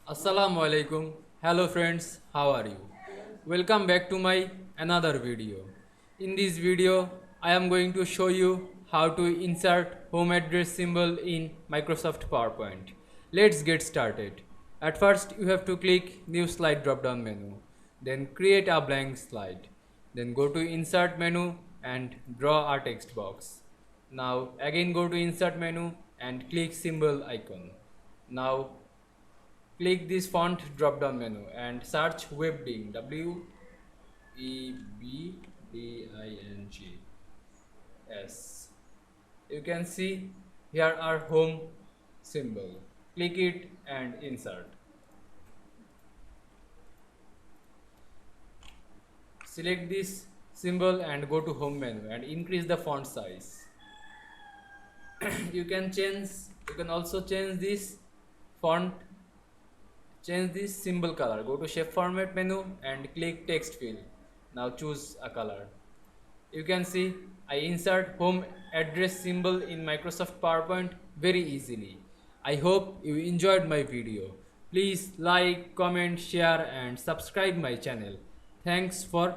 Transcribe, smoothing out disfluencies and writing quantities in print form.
Assalamu Walaikum. Hello friends, how are you? Welcome back to my another video. In this video, I am going to show you how to insert home address symbol in Microsoft PowerPoint. Let's get started. At first, you have to click New Slide drop-down menu. Then create a blank slide. Then go to Insert menu and draw a text box. Now again go to Insert menu and click symbol icon. Now click this font drop down menu and search Webding, Webding. Yes, you can see here our home symbol. Click it and insert. Select this symbol and go to home menu and increase the font size. you can also change this font, change this symbol color. Go to shape format menu and click text fill. Now choose a color. You can see I insert home address symbol in Microsoft PowerPoint very easily. I hope you enjoyed my video. Please like, comment, share and subscribe my channel. Thanks for